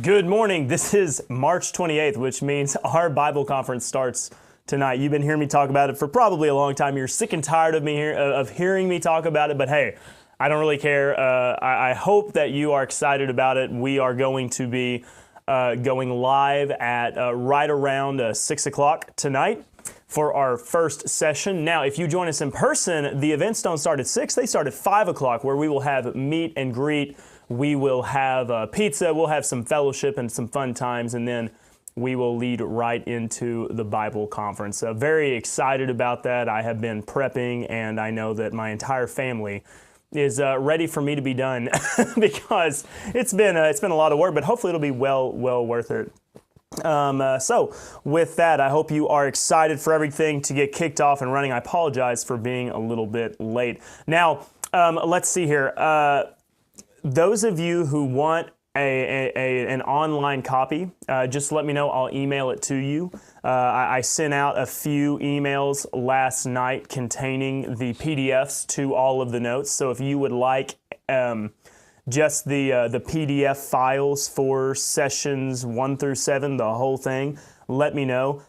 Good morning. This is March 28th, which means our Bible conference starts tonight. You've been hearing me talk about it for probably a long time. You're sick and tired of hearing me talk about it, but hey, I don't really care. I hope that you are excited about it. We are going to be going live at right around 6 o'clock tonight for our first session. Now, if you join us in person, the events don't start at 6. They start at 5 o'clock, where we will have meet and greet. We will have pizza, we'll have some fellowship and some fun times, and then we will lead right into the Bible conference. Very excited about that. I have been prepping, and I know that my entire family is ready for me to be done because it's been a lot of work, but hopefully it'll be well worth it. So with that, I hope you are excited for everything to get kicked off and running. I apologize for being a little bit late. Now, let's see here. Those of you who want an online copy, just let me know. I'll email it to you. I sent out a few emails last night containing the PDFs to all of the notes. So if you would like just the PDF files for sessions 1 through 7, the whole thing, let me know.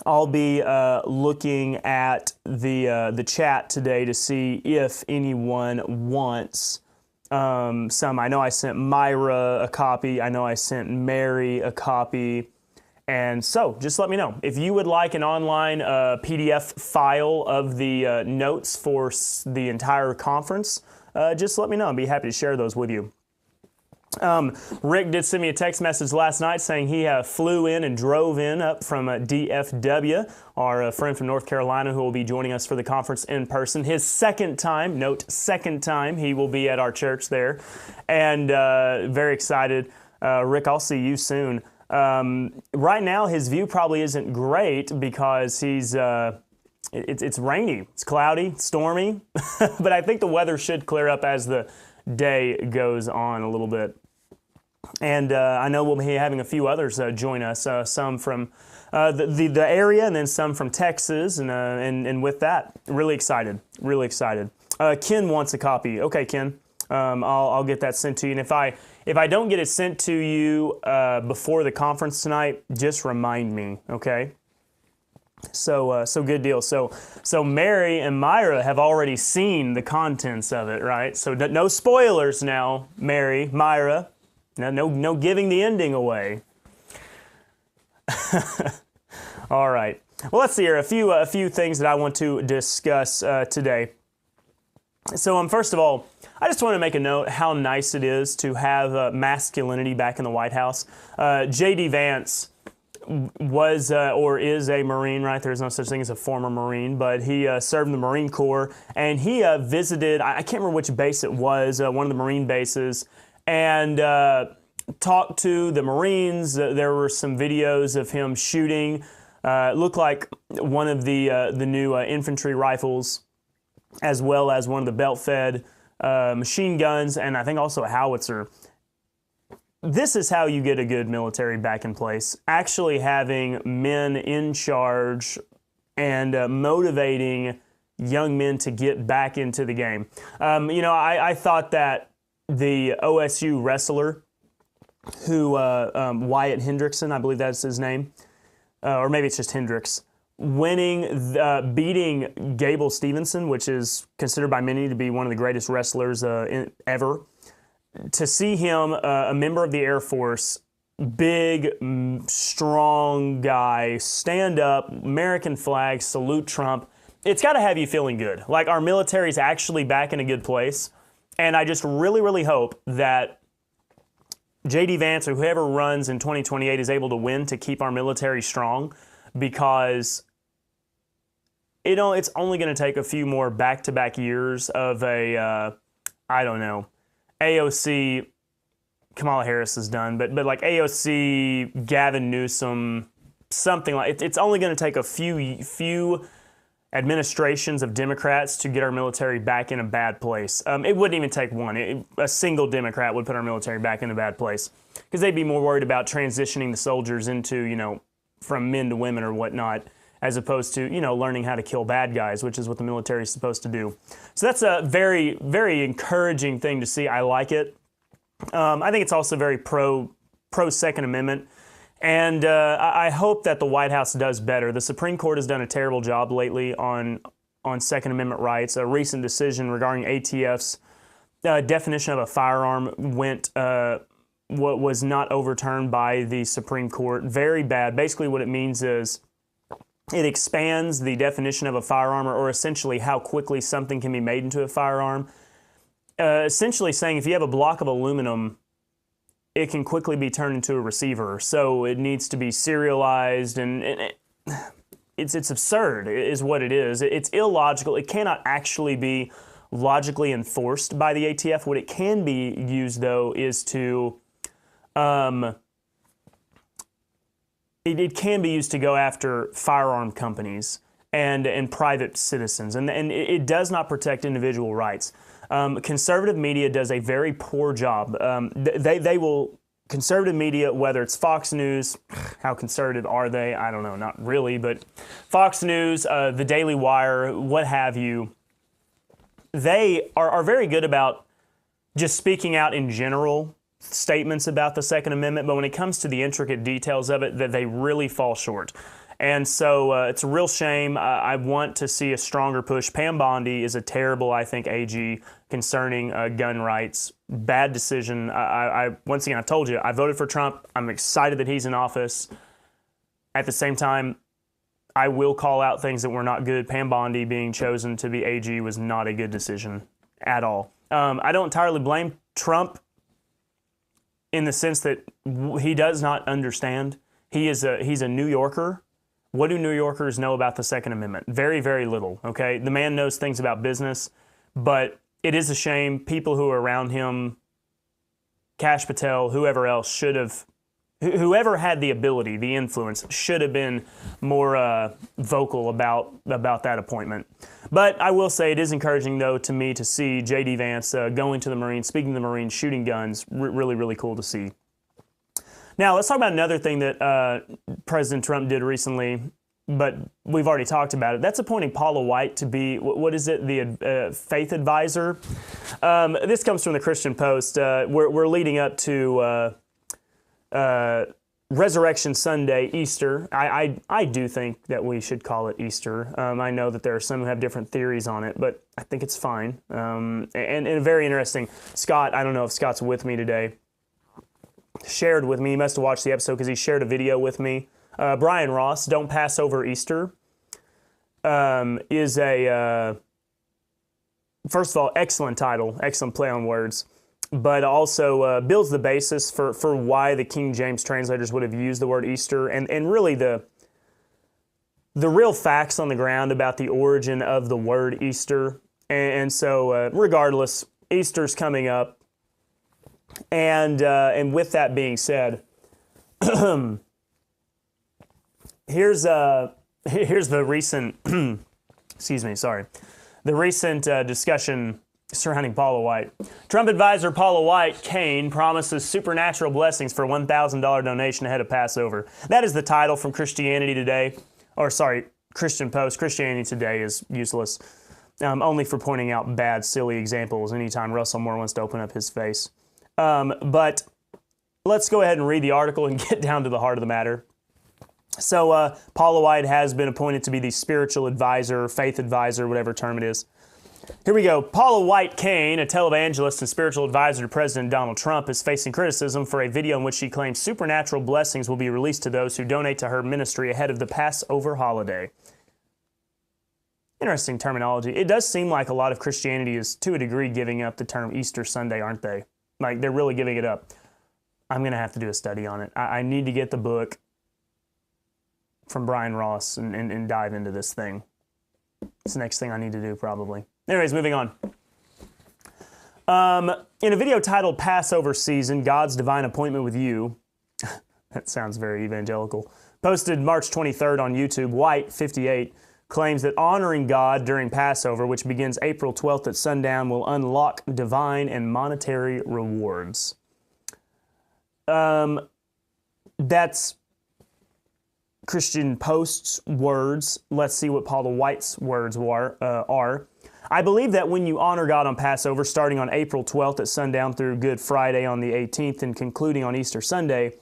I'll be looking at the chat today to see if anyone wants some. I know I sent Myra a copy. I know I sent Mary a copy. And so just let me know. If you would like an online PDF file of the notes for the entire conference, just let me know. I'd be happy to share those with you. Rick did send me a text message last night saying he flew in and drove in up from DFW, our friend from North Carolina who will be joining us for the conference in person. His second time, note second time, he will be at our church there. And very excited. Rick, I'll see you soon. Right now his view probably isn't great because it's rainy, it's cloudy, stormy, but I think the weather should clear up as the day goes on a little bit. And I know we'll be having a few others join us, some from the area and then some from Texas. And with that, really excited. Ken wants a copy. Okay, Ken, I'll get that sent to you. And if I don't get it sent to you before the conference tonight, just remind me, okay? So good deal. So Mary and Myra have already seen the contents of it, right? So no spoilers now, Mary, Myra. No giving the ending away. All right. Well, let's see here. A few things that I want to discuss today. So first of all, I just want to make a note how nice it is to have masculinity back in the White House. J.D. Vance was or is a Marine, right? There's no such thing as a former Marine, but he served in the Marine Corps, and he visited, I can't remember which base it was, one of the Marine bases, and talked to the Marines. There were some videos of him shooting. It looked like one of the new infantry rifles, as well as one of the belt-fed machine guns, and I think also a howitzer. This is how you get a good military back in place. Actually having men in charge and motivating young men to get back into the game. I thought that the OSU wrestler who, Wyatt Hendrickson, I believe that's his name, or maybe it's just Hendricks, beating Gable Stevenson, which is considered by many to be one of the greatest wrestlers ever. To see him, a member of the Air Force, big, strong guy, stand up, American flag, salute Trump, it's got to have you feeling good. Like our military's actually back in a good place. And I just really, really hope that J.D. Vance or whoever runs in 2028 is able to win to keep our military strong, because it's only going to take a few more back-to-back years of AOC, Kamala Harris is done, but like AOC, Gavin Newsom, something like it's only going to take a few administrations of Democrats to get our military back in a bad place. It wouldn't even take one. A single Democrat would put our military back in a bad place, because they'd be more worried about transitioning the soldiers into, from men to women or whatnot, as opposed to, learning how to kill bad guys, which is what the military is supposed to do. So that's a very, very encouraging thing to see. I like it. I think it's also very pro-Second Amendment. And I hope that the White House does better. The Supreme Court has done a terrible job lately on Second Amendment rights. A recent decision regarding ATF's definition of a firearm was not overturned by the Supreme Court. Very bad. Basically what it means is it expands the definition of a firearm, or essentially how quickly something can be made into a firearm. Essentially saying if you have a block of aluminum, it can quickly be turned into a receiver. So it needs to be serialized, and it's absurd is what it is. It's illogical. It cannot actually be logically enforced by the ATF. What it can be used, though, is to it can be used to go after firearm companies and private citizens, and it does not protect individual rights. Conservative media does a very poor job. They will, conservative media, whether it's Fox News, how conservative are they? I don't know, not really, but Fox News, the Daily Wire, what have you, they are very good about just speaking out in general statements about the Second Amendment, but when it comes to the intricate details of it, that they really fall short. And so it's a real shame. I want to see a stronger push. Pam Bondi is a terrible, I think, AG concerning gun rights. Bad decision. Once again, I told you, I voted for Trump. I'm excited that he's in office. At the same time, I will call out things that were not good. Pam Bondi being chosen to be AG was not a good decision at all. I don't entirely blame Trump in the sense that he does not understand. He's a New Yorker. What do New Yorkers know about the Second Amendment? Very, very little, okay? The man knows things about business, but it is a shame. People who are around him, Kash Patel, whoever else whoever had the ability, the influence, should have been more vocal about that appointment. But I will say it is encouraging, though, to me to see J.D. Vance going to the Marines, speaking to the Marines, shooting guns. Really, really cool to see. Now, let's talk about another thing that President Trump did recently, but we've already talked about it. That's appointing Paula White to be, what is it, the faith advisor? This comes from the Christian Post. We're leading up to Resurrection Sunday, Easter. I do think that we should call it Easter. I know that there are some who have different theories on it, but I think it's fine. And very interesting. Scott, I don't know if Scott's with me today, shared with me, he must have watched the episode because he shared a video with me. Brian Ross, Don't Pass Over Easter, is a, first of all, excellent title, excellent play on words, but also builds the basis for why the King James translators would have used the word Easter, and really the real facts on the ground about the origin of the word Easter. And so regardless, Easter's coming up. And with that being said, here's the recent the recent discussion surrounding Paula White. Trump advisor Paula White Kane promises supernatural blessings for a $1,000 donation ahead of Passover. That is the title from Christianity Today, Christian Post. Christianity Today is useless, only for pointing out bad, silly examples anytime Russell Moore wants to open up his face. But let's go ahead and read the article and get down to the heart of the matter. So Paula White has been appointed to be the spiritual advisor, faith advisor, whatever term it is. Here we go. Paula White Kane, a televangelist and spiritual advisor to President Donald Trump, is facing criticism for a video in which she claims supernatural blessings will be released to those who donate to her ministry ahead of the Passover holiday. Interesting terminology. It does seem like a lot of Christianity is, to a degree, giving up the term Easter Sunday, aren't they? Like, they're really giving it up. I'm going to have to do a study on it. I need to get the book from Brian Ross and dive into this thing. It's the next thing I need to do, probably. Anyways, moving on. In a video titled Passover Season, God's Divine Appointment with You, that sounds very evangelical, posted March 23rd on YouTube, White, 58, claims that honoring God during Passover, which begins April 12th at sundown, will unlock divine and monetary rewards. That's Christian Post's words. Let's see what Paula White's words are. I believe that when you honor God on Passover, starting on April 12th at sundown through Good Friday on the 18th and concluding on Easter Sunday,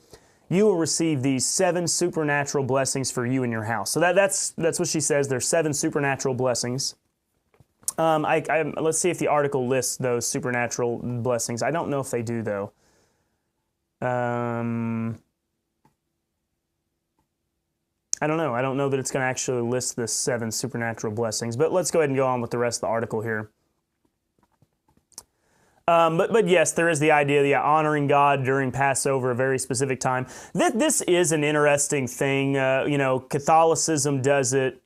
you will receive these 7 supernatural blessings for you and your house. So that's what she says. There's 7 supernatural blessings. Let's see if the article lists those supernatural blessings. I don't know if they do, though. I don't know. I don't know that it's going to actually list the 7 supernatural blessings. But let's go ahead and go on with the rest of the article here. But yes, there is the idea of honoring God during Passover, a very specific time. This is an interesting thing. Catholicism does it.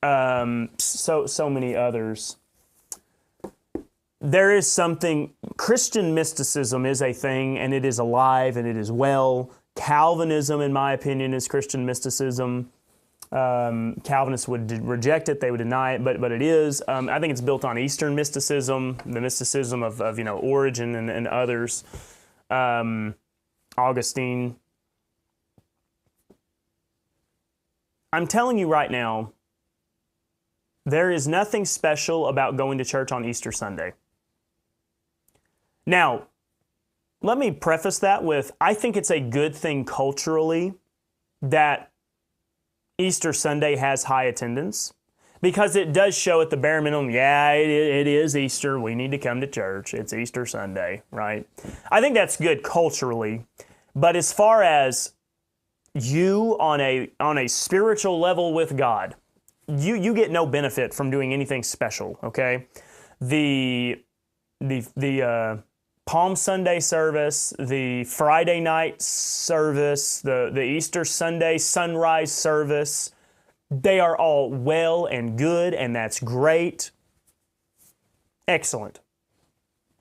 So many others. There is something, Christian mysticism is a thing, and it is alive, and it is well. Calvinism, in my opinion, is Christian mysticism. Calvinists would reject it, they would deny it, but it is. I think it's built on Eastern mysticism, the mysticism of Origen and others. Augustine. I'm telling you right now, there is nothing special about going to church on Easter Sunday. Now, let me preface that with, I think it's a good thing culturally that Easter Sunday has high attendance, because it does show at the bare minimum, it is Easter, we need to come to church, it's Easter Sunday, right? I think that's good culturally, but as far as you on a spiritual level with God, you get no benefit from doing anything special, okay? The Palm Sunday service, the Friday night service, the Easter Sunday sunrise service, they are all well and good, and that's great. Excellent.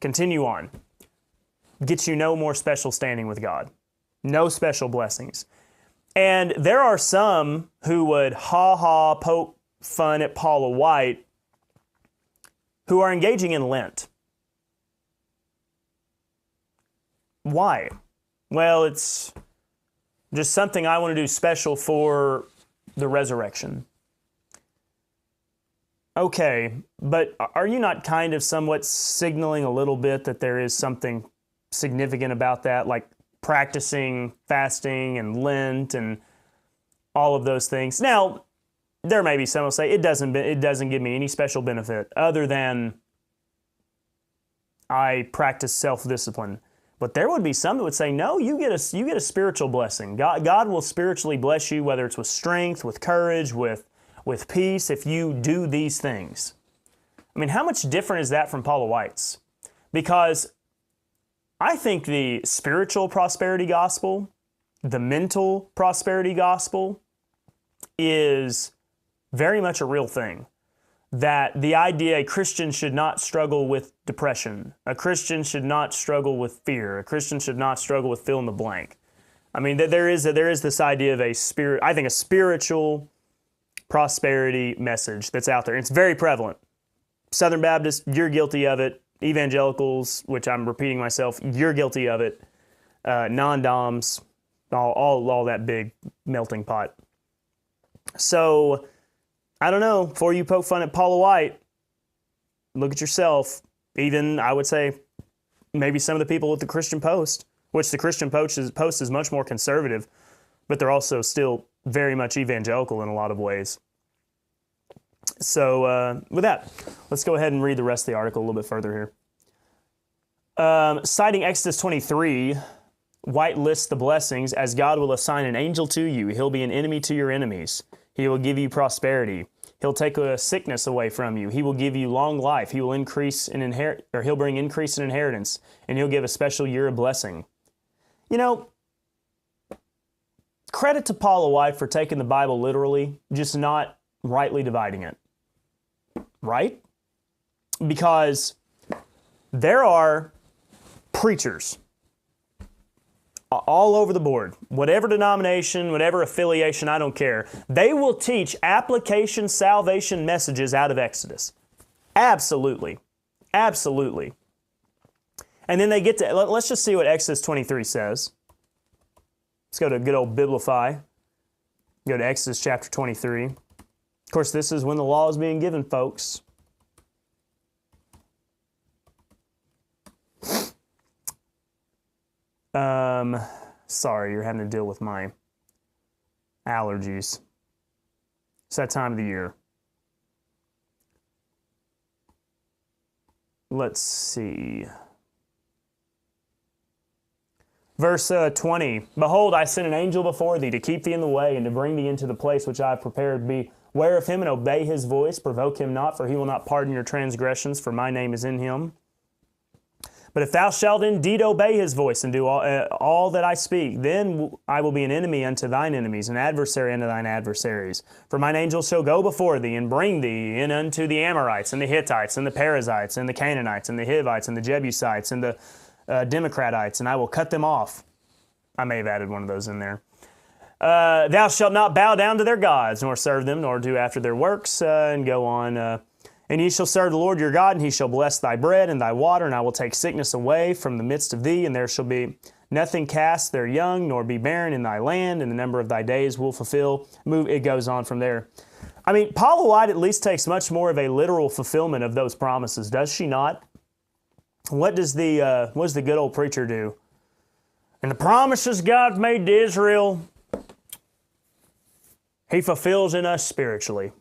Continue on. Gets you no more special standing with God. No special blessings. And there are some who would poke fun at Paula White who are engaging in Lent. Why? Well, it's just something I want to do special for the resurrection. Okay, but are you not kind of somewhat signaling a little bit that there is something significant about that, like practicing fasting and Lent and all of those things? Now, there may be some who say it doesn't give me any special benefit other than I practice self-discipline. But there would be some that would say, no, you get a spiritual blessing. God will spiritually bless you, whether it's with strength, with courage, with peace, if you do these things. I mean, how much different is that from Paula White's? Because I think the spiritual prosperity gospel, the mental prosperity gospel, is very much a real thing. That the idea a Christian should not struggle with depression, a Christian should not struggle with fear, a Christian should not struggle with fill in the blank. I mean, there is this idea of a spiritual prosperity message that's out there. It's very prevalent. Southern Baptists, you're guilty of it. Evangelicals, which I'm repeating myself, you're guilty of it. Non-doms, all that big melting pot. So, I don't know, before you poke fun at Paula White, look at yourself. Even, I would say, maybe some of the people at the Christian Post, which the Christian Post is much more conservative, but they're also still very much evangelical in a lot of ways. So, with that, let's go ahead and read the rest of the article a little bit further here. Citing Exodus 23, White lists the blessings as God will assign an angel to you. He'll be an enemy to your enemies. He will give you prosperity. He'll take a sickness away from you. He will give you long life. He will he'll bring increase in inheritance, and he'll give a special year of blessing. You know, credit to Paula White for taking the Bible literally, just not rightly dividing it. Right? Because there are preachers all over the board, whatever denomination, whatever affiliation, I don't care. They will teach application salvation messages out of Exodus. Absolutely. Absolutely. And then they get to, let's just see what Exodus 23 says. Let's go to good old Biblify. Go to Exodus chapter 23. Of course, this is when the law is being given, folks. Sorry, you're having to deal with my allergies. It's that time of the year. Let's see. Verse 20, Behold, I send an angel before thee to keep thee in the way and to bring thee into the place which I have prepared. Beware of him and obey his voice. Provoke him not, for he will not pardon your transgressions, for my name is in him. But if thou shalt indeed obey his voice and do all that I speak, then I will be an enemy unto thine enemies, an adversary unto thine adversaries. For mine angel shall go before thee and bring thee in unto the Amorites and the Hittites and the Perizzites and the Canaanites and the Hivites and the Jebusites and the Democratites, and I will cut them off. I may have added one of those in there. Thou shalt not bow down to their gods, nor serve them, nor do after their works, and go on. And ye shall serve the Lord your God, and he shall bless thy bread and thy water, and I will take sickness away from the midst of thee, and there shall be nothing cast their young, nor be barren in thy land, and the number of thy days will fulfill. It goes on from there. I mean, Paula White at least takes much more of a literal fulfillment of those promises, does she not? What does the good old preacher do? And the promises God made to Israel, he fulfills in us spiritually.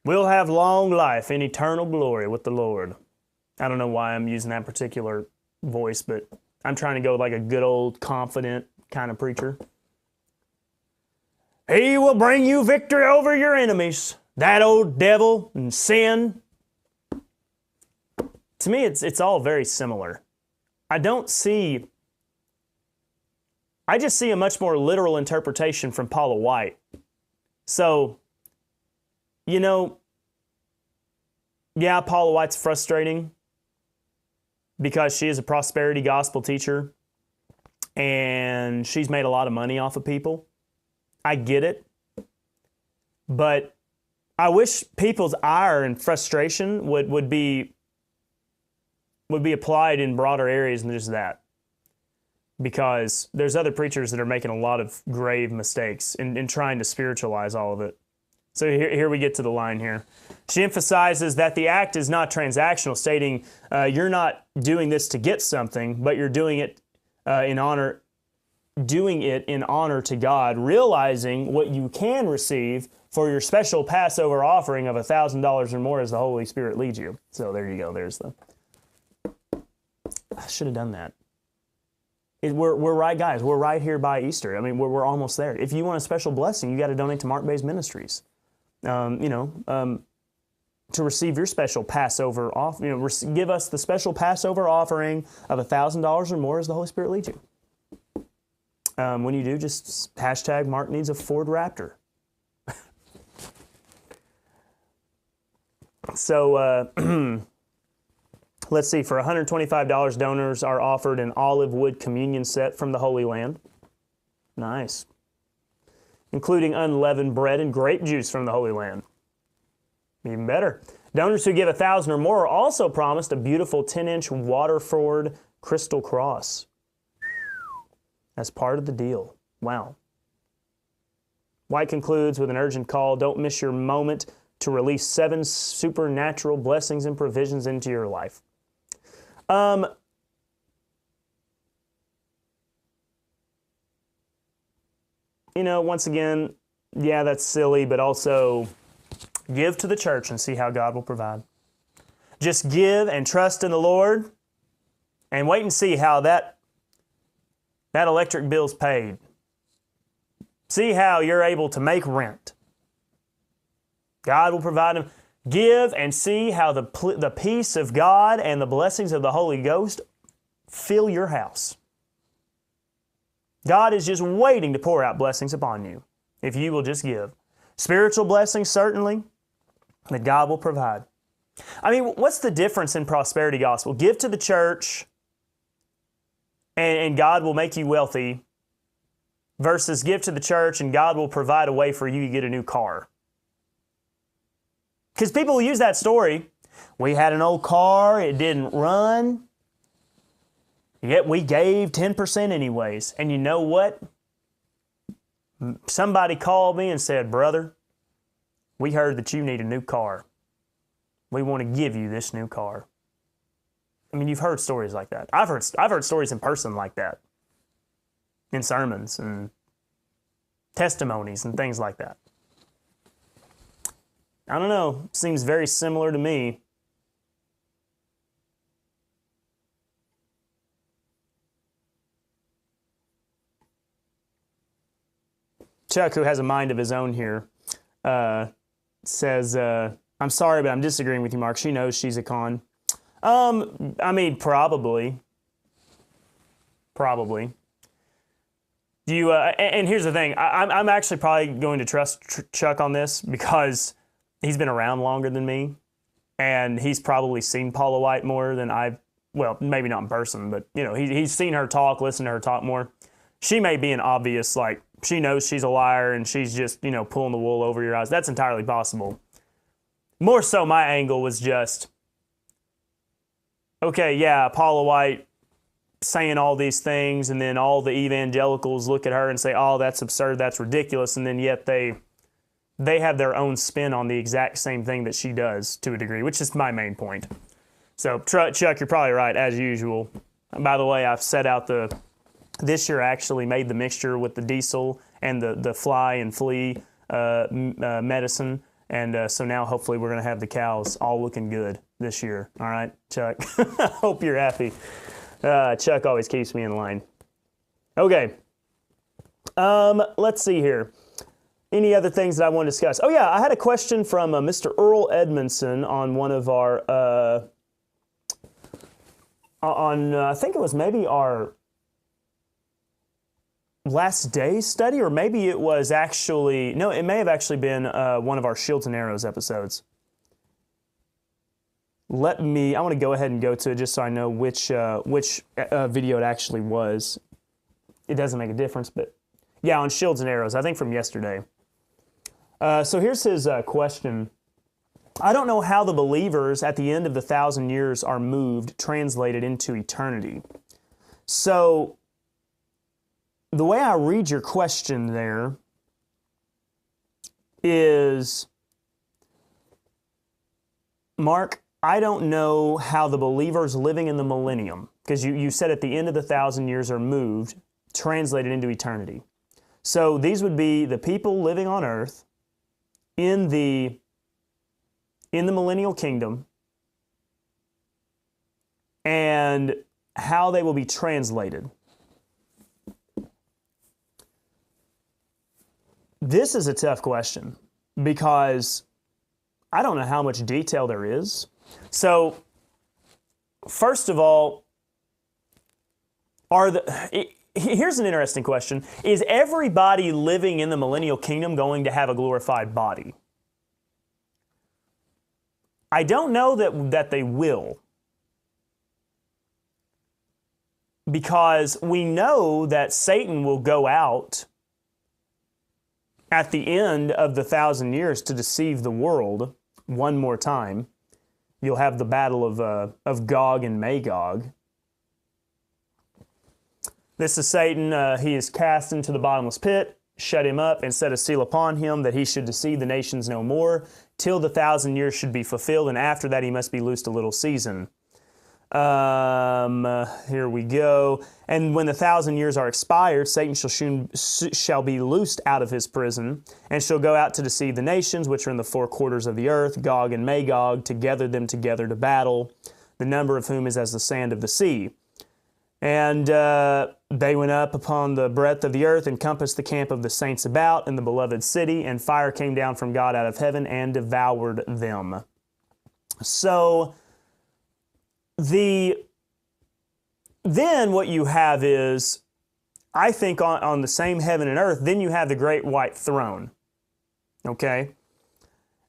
We'll have long life and eternal glory with the Lord. I don't know why I'm using that particular voice, but I'm trying to go like a good old confident kind of preacher. He will bring you victory over your enemies. That old devil and sin. To me, it's all very similar. I just see a much more literal interpretation from Paula White. So, yeah, Paula White's frustrating because she is a prosperity gospel teacher and she's made a lot of money off of people. I get it. But I wish people's ire and frustration would be applied in broader areas than just that. Because there's other preachers that are making a lot of grave mistakes in trying to spiritualize all of it. So here we get to the line here. She emphasizes that the act is not transactional, stating you're not doing this to get something, but you're doing it in honor to God, realizing what you can receive for your special Passover offering of $1,000 or more as the Holy Spirit leads you. So there you go. I should have done that. We're right, guys. We're right here by Easter. I mean, we're almost there. If you want a special blessing, you got to donate to Baze Ministries. To receive your special Passover off, give us the special Passover offering of $1,000 or more as the Holy Spirit leads you. When you do, just hashtag Mark needs a Ford Raptor. So, let's see, for $125, donors are offered an olive wood communion set from the Holy Land. Nice. Including unleavened bread and grape juice from the Holy Land. Even better. Donors who give $1,000 or more are also promised a beautiful 10-inch Waterford crystal cross. As part of the deal. Wow. White concludes with an urgent call. Don't miss your moment to release 7 supernatural blessings and provisions into your life. Once again, yeah, that's silly, but also give to the church and see how God will provide. Just give and trust in the Lord and wait and see how that electric bill's paid. See how you're able to make rent. God will provide them. Give and see how the peace of God and the blessings of the Holy Ghost fill your house. God is just waiting to pour out blessings upon you if you will just give. Spiritual blessings, certainly, that God will provide. I mean, what's the difference in prosperity gospel? Give to the church and God will make you wealthy versus give to the church and God will provide a way for you to get a new car. Because people will use that story. We had an old car, it didn't run, yet we gave 10% anyways. And you know what? Somebody called me and said, brother, we heard that you need a new car. We want to give you this new car. I mean, you've heard stories like that. I've heard stories in person like that. in sermons and testimonies and things like that. I don't know. Seems very similar to me. Chuck, who has a mind of his own here, says, I'm sorry, but I'm disagreeing with you, Mark. She knows she's a con. I mean, probably. Do you? And here's the thing. I'm actually probably going to trust Chuck on this because he's been around longer than me, and he's probably seen Paula White more than I've. Well, maybe not in person, but he's seen her talk, listened to her talk more. She may be an obvious, like, she knows she's a liar and she's just, pulling the wool over your eyes. That's entirely possible. More so, my angle was just, okay, yeah, Paula White saying all these things, and then all the evangelicals look at her and say, oh, that's absurd, that's ridiculous, and then yet they have their own spin on the exact same thing that she does to a degree, which is my main point. So, Chuck, you're probably right, as usual. By the way, I've set out this year I actually made the mixture with the diesel and the fly and flea medicine. And so now hopefully we're going to have the cows all looking good this year. All right, Chuck? I hope you're happy. Chuck always keeps me in line. Okay. Let's see here. Any other things that I want to discuss? Oh, yeah, I had a question from Mr. Earl Edmondson on one of our, I think it was maybe our last day's study, or maybe it was actually, no, it may have actually been one of our Shields and Arrows episodes. I want to go ahead and go to it just so I know which video it actually was. It doesn't make a difference, but yeah, on Shields and Arrows, I think from yesterday. So here's his question. I don't know how the believers at the end of the 1,000 years are moved, translated into eternity. So the way I read your question there is, Mark, I don't know how the believers living in the millennium, because you said at the end of the 1,000 years are moved, translated into eternity. So these would be the people living on earth in the millennial kingdom, and how they will be translated. This is a tough question because I don't know how much detail there is. So, first of all, here's an interesting question. Is everybody living in the millennial kingdom going to have a glorified body? I don't know that they will. Because we know that Satan will go out at the end of the 1,000 years to deceive the world one more time. You'll have the battle of Gog and Magog. This is Satan. He is cast into the bottomless pit, shut him up, and set a seal upon him that he should deceive the nations no more, till the 1,000 years should be fulfilled, and after that he must be loosed a little season. Here we go. And when the 1,000 years are expired, Satan shall be loosed out of his prison, and shall go out to deceive the nations which are in the four quarters of the earth, Gog and Magog, to gather them together to battle, the number of whom is as the sand of the sea. And they went up upon the breadth of the earth, and compassed the camp of the saints about, and the beloved city, and fire came down from God out of heaven, and devoured them. So then what you have is, I think on the same heaven and earth, then you have the great white throne. Okay?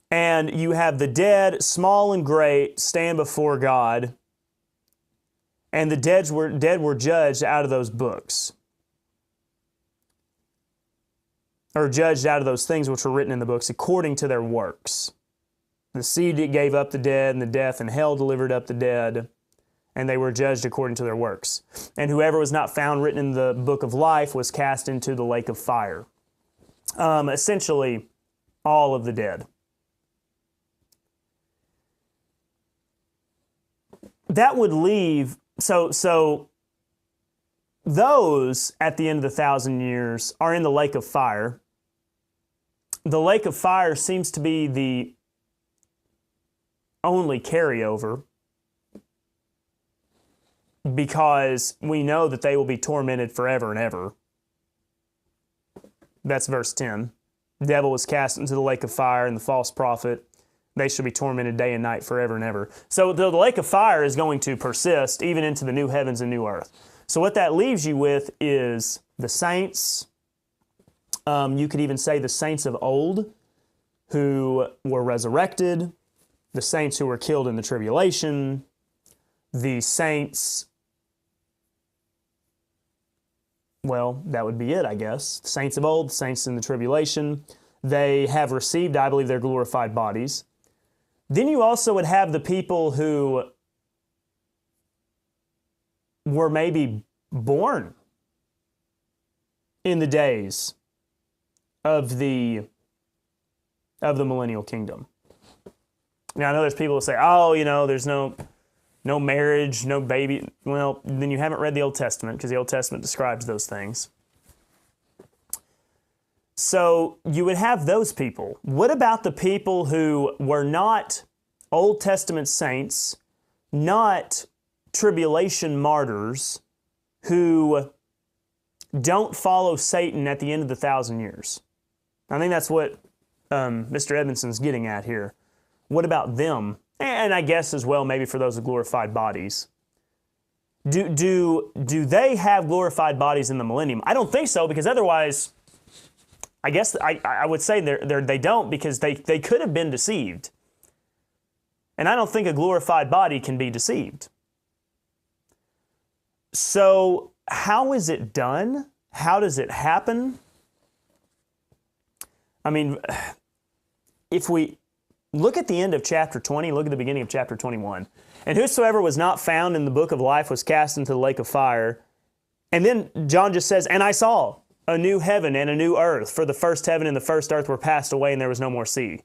And you have the dead, small and great, stand before God. And the dead were judged out of those books. Or judged out of those things which were written in the books according to their works. The sea gave up the dead, and the death and hell delivered up the dead, and they were judged according to their works. And whoever was not found written in the book of life was cast into the lake of fire. Essentially, all of the dead. That would leave, so those at the end of the 1,000 years are in the lake of fire. The lake of fire seems to be the only carryover, because we know that they will be tormented forever and ever. That's verse 10. The devil was cast into the lake of fire, and the false prophet, they shall be tormented day and night forever and ever. So the lake of fire is going to persist even into the new heavens and new earth. So what that leaves you with is the saints. You could even say the saints of old who were resurrected, the saints who were killed in the tribulation, the saints, well, that would be it, I guess. The saints of old, the saints in the tribulation, they have received, I believe, their glorified bodies. Then you also would have the people who were maybe born in the days of the millennial kingdom. Now, I know there's people who say, oh, there's no marriage, no baby. Well, then you haven't read the Old Testament, because the Old Testament describes those things. So you would have those people. What about the people who were not Old Testament saints, not tribulation martyrs, who don't follow Satan at the end of the 1,000 years? I think that's what Mr. Edmondson's getting at here. What about them? And I guess as well, maybe for those with glorified bodies. Do they have glorified bodies in the millennium? I don't think so, because otherwise, I guess I would say they don't, because they could have been deceived. And I don't think a glorified body can be deceived. So how is it done? How does it happen? I mean, if we look at the end of chapter 20, look at the beginning of chapter 21. And whosoever was not found in the book of life was cast into the lake of fire. And then John just says, and I saw a new heaven and a new earth, for the first heaven and the first earth were passed away, and there was no more sea.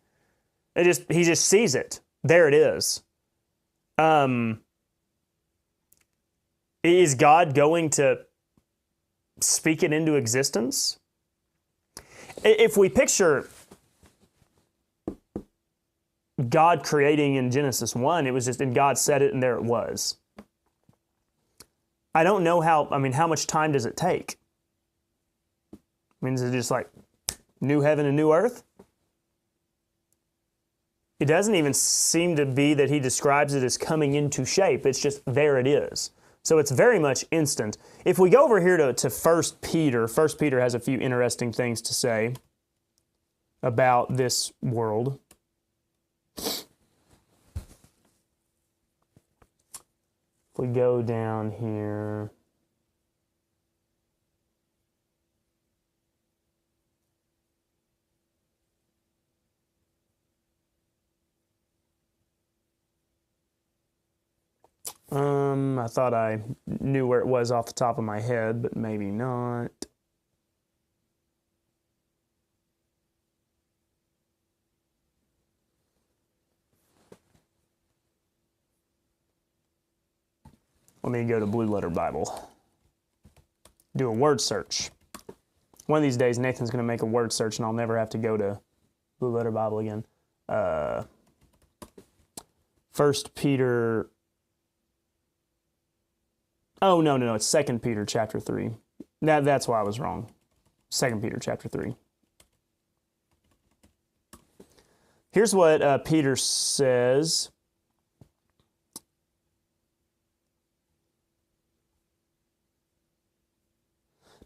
He just sees it. There it is. Is God going to speak it into existence? If we picture God creating in Genesis 1, it was just, and God said it, and there it was. I don't know how much time does it take? I mean, is it just like new heaven and new earth? It doesn't even seem to be that he describes it as coming into shape. It's just, there it is. So it's very much instant. If we go over here to 1 Peter, 1 Peter has a few interesting things to say about this world. If we go down here, I thought I knew where it was off the top of my head, but maybe not. Let me go to Blue Letter Bible. Do a word search. One of these days, Nathan's going to make a word search, and I'll never have to go to Blue Letter Bible again. 1 Peter... Oh, no, it's 2 Peter chapter 3. That's why I was wrong. 2 Peter chapter 3. Here's what Peter says.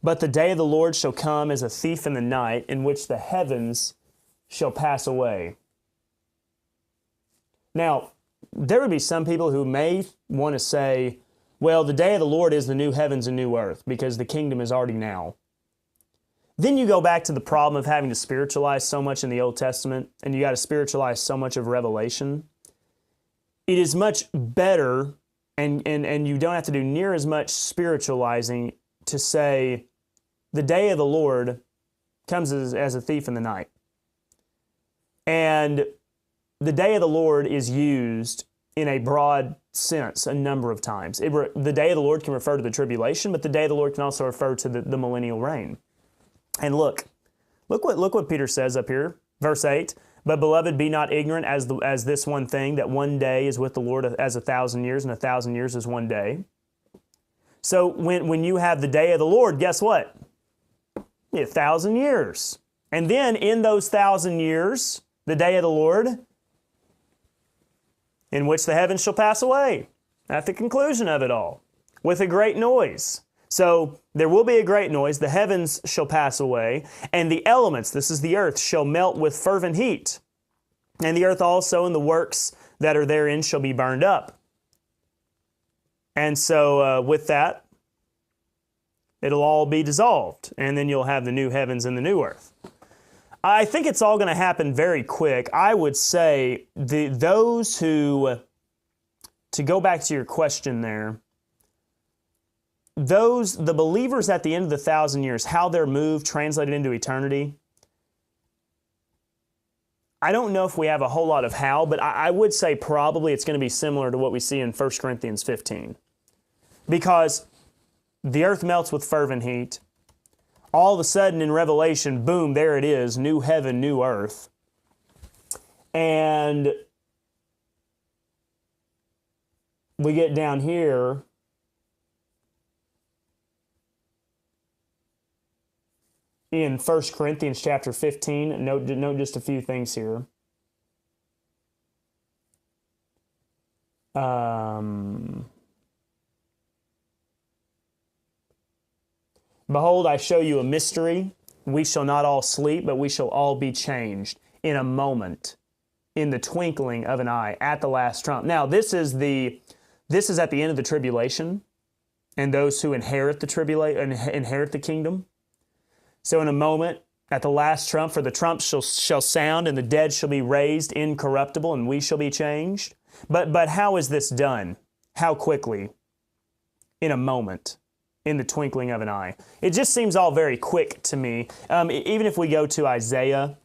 But the day of the Lord shall come as a thief in the night, in which the heavens shall pass away. Now, there would be some people who may want to say, well, the day of the Lord is the new heavens and new earth, because the kingdom is already now. Then you go back to the problem of having to spiritualize so much in the Old Testament, and you got to spiritualize so much of Revelation. It is much better, and you don't have to do near as much spiritualizing to say, the day of the Lord comes as a thief in the night. And the day of the Lord is used in a broad sense a number of times. The day of the Lord can refer to the tribulation, but the day of the Lord can also refer to the millennial reign. And look what Peter says up here, verse 8. But beloved, be not ignorant as this one thing, that one day is with the Lord as 1,000 years, and 1,000 years is one day. So when you have the day of the Lord, guess what? 1,000 years. And then in those 1,000 years, the day of the Lord, in which the heavens shall pass away, at the conclusion of it all, with a great noise. So there will be a great noise, the heavens shall pass away, and the elements, this is the earth, shall melt with fervent heat. And the earth also and the works that are therein shall be burned up. And so with that, it'll all be dissolved, and then you'll have the new heavens and the new earth. I think it's all going to happen very quick. I would say those who, to go back to your question there, the believers at the end of the 1,000 years, how they're moved, translated into eternity, I don't know if we have a whole lot of how, but I would say probably it's going to be similar to what we see in 1 Corinthians 15. Because the earth melts with fervent heat. All of a sudden in Revelation, boom, there it is, new heaven, new earth. And we get down here, in 1 Corinthians chapter 15, note just a few things here. Behold, I show you a mystery. We shall not all sleep, but we shall all be changed in a moment, in the twinkling of an eye, at the last trump. Now, this is at the end of the tribulation, and those who inherit the kingdom. So in a moment, at the last trump, for the trump shall sound, and the dead shall be raised incorruptible, and we shall be changed. But how is this done? How quickly? In a moment, in the twinkling of an eye. It just seems all very quick to me. Even if we go to Isaiah,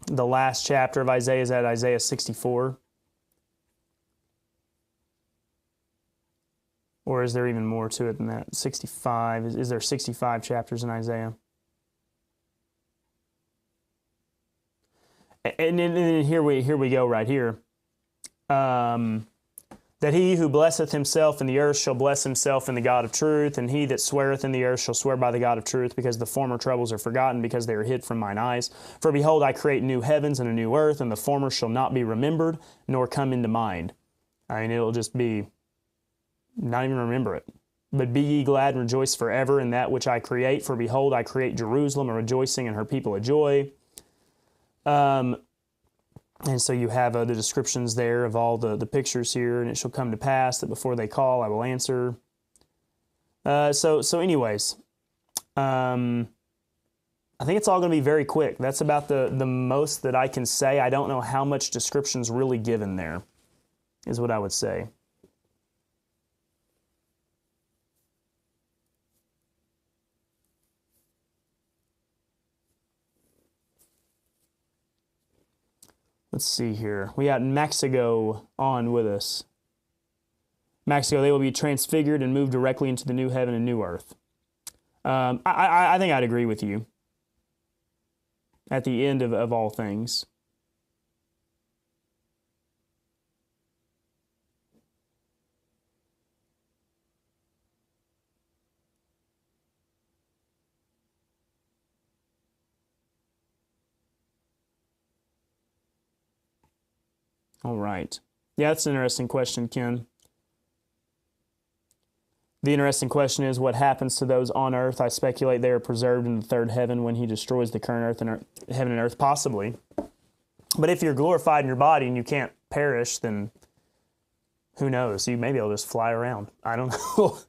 the last chapter of Isaiah is at Isaiah 64. Or is there even more to it than that? 65. Is there 65 chapters in Isaiah? And then here we go right here. That he who blesseth himself in the earth shall bless himself in the God of truth, and he that sweareth in the earth shall swear by the God of truth, because the former troubles are forgotten, because they are hid from mine eyes. For behold, I create new heavens and a new earth, and the former shall not be remembered, nor come into mind. I mean, it'll just be, not even remember it. But be ye glad and rejoice forever in that which I create. For behold, I create Jerusalem a rejoicing, and her people a joy. And so you have the descriptions there of all the pictures here, and it shall come to pass that before they call, I will answer. So anyways, I think it's all going to be very quick. That's about the most that I can say. I don't know how much description's really given there, is what I would say. Let's see here. We got Mexico on with us. Mexico, they will be transfigured and moved directly into the new heaven and new earth. I think I'd agree with you. At the end of all things. All right. Yeah, that's an interesting question, Ken. The interesting question is, what happens to those on earth? I speculate they are preserved in the third heaven when he destroys the current earth and heaven and earth, possibly. But if you're glorified in your body and you can't perish, then who knows? You maybe will just fly around. I don't know.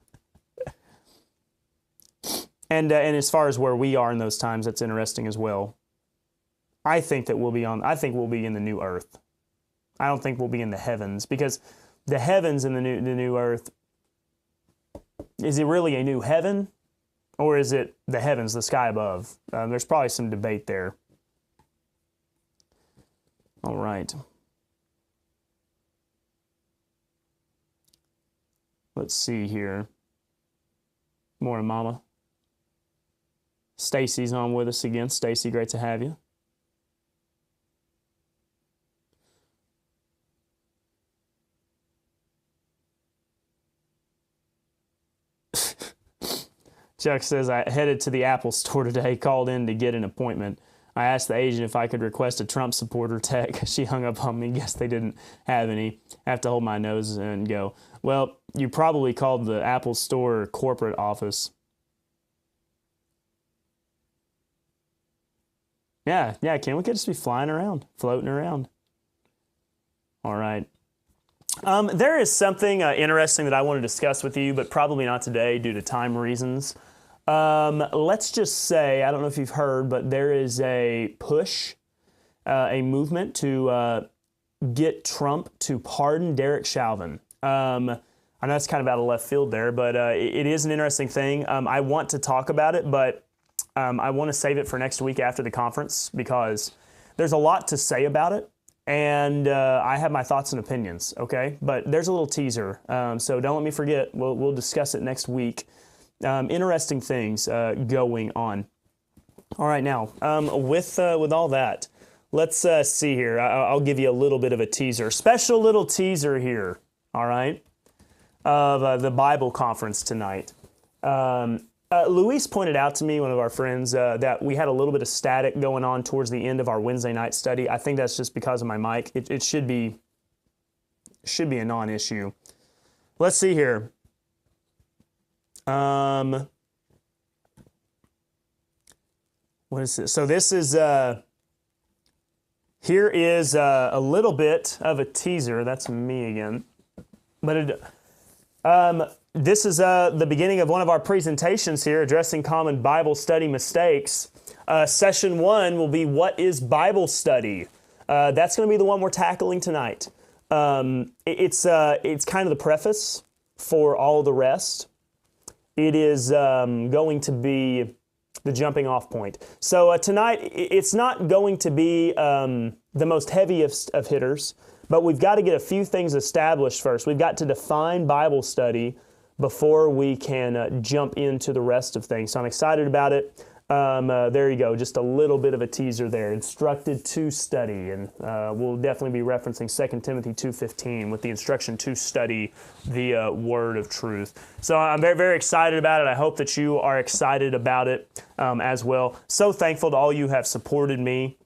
And as far as where we are in those times, that's interesting as well. I think we'll be in the new earth. I don't think we'll be in the heavens, because the heavens and the new earth, is it really a new heaven, or is it the heavens, the sky above? There's probably some debate there. All right. Let's see here. Morning, Mama. Stacy's on with us again. Stacy, great to have you. Chuck says, I headed to the Apple store today, called in to get an appointment. I asked the agent if I could request a Trump supporter tech. She hung up on me. Guess they didn't have any. I have to hold my nose and go, well, you probably called the Apple store corporate office. Yeah, Ken, we could just be flying around, floating around. All right. There is something interesting that I want to discuss with you, but probably not today due to time reasons. Let's just say, I don't know if you've heard, but there is a push, a movement to get Trump to pardon Derek Chauvin. I know it's kind of out of left field there, but it is an interesting thing. I want to talk about it, but I want to save it for next week after the conference because there's a lot to say about it. And I have my thoughts and opinions, okay? But there's a little teaser, so don't let me forget. We'll discuss it next week. Interesting things going on. All right, now, with all that, let's see here. I'll give you a little bit of a teaser. Special little teaser here, all right, of the Bible conference tonight. Luis pointed out to me, one of our friends, that we had a little bit of static going on towards the end of our Wednesday night study. I think that's just because of my mic. It should be a non-issue. Let's see here. What is this? So this is here is a little bit of a teaser. That's me again, but this is the beginning of one of our presentations here, addressing common Bible study mistakes. Session 1 will be What is Bible Study? That's going to be the one we're tackling tonight. It's kind of the preface for all the rest. It is going to be the jumping off point. So tonight, it's not going to be the most heaviest of hitters, but we've got to get a few things established first. We've got to define Bible study before we can jump into the rest of things. So I'm excited about it. There you go, just a little bit of a teaser there. Instructed to study, and we'll definitely be referencing 2 Timothy 2:15 with the instruction to study the word of truth. So I'm very, very excited about it. I hope that you are excited about it as well. So thankful to all you have supported me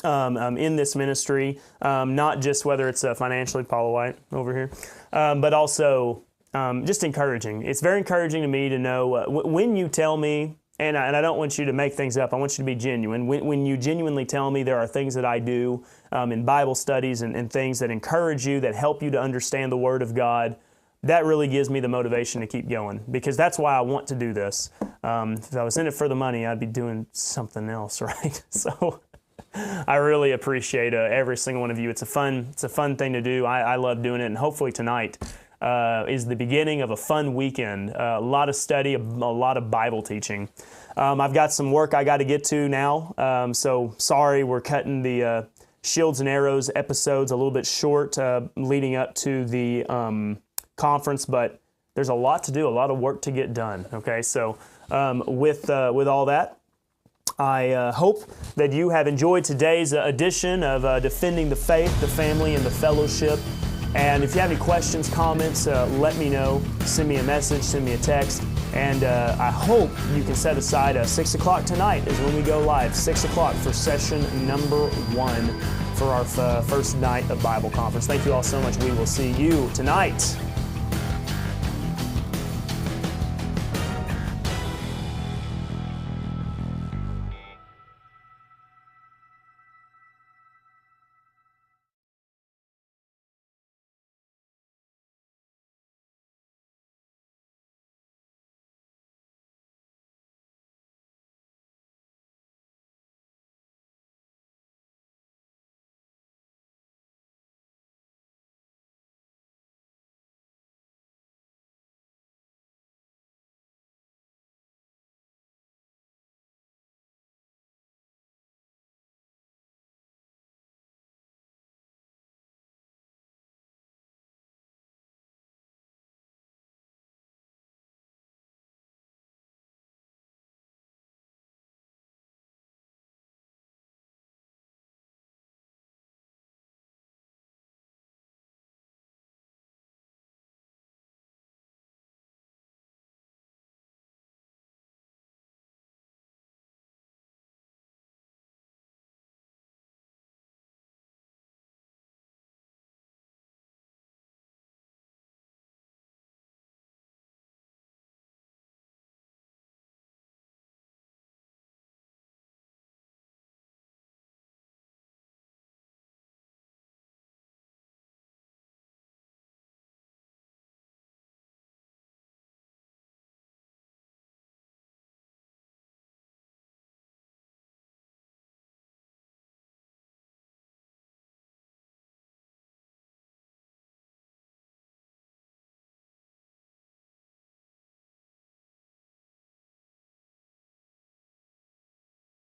in this ministry, not just whether it's financially, Paula White over here, but also just encouraging. It's very encouraging to me to know when you tell me, and I don't want you to make things up. I want you to be genuine. When you genuinely tell me there are things that I do in Bible studies and things that encourage you, that help you to understand the Word of God, that really gives me the motivation to keep going, because that's why I want to do this. If I was in it for the money, I'd be doing something else, right? So I really appreciate every single one of you. It's a fun thing to do. I love doing it, and hopefully tonight is the beginning of a fun weekend. A lot of study, a lot of Bible teaching. I've got some work I got to get to now, so sorry we're cutting the Shields and Arrows episodes a little bit short leading up to the conference, but there's a lot to do, a lot of work to get done, okay? So with all that, I hope that you have enjoyed today's edition of Defending the Faith, the Family, and the Fellowship. And if you have any questions, comments, let me know. Send me a message, send me a text. And I hope you can set aside 6 o'clock tonight is when we go live, 6 o'clock for session number 1 for our first night of Bible conference. Thank you all so much. We will see you tonight.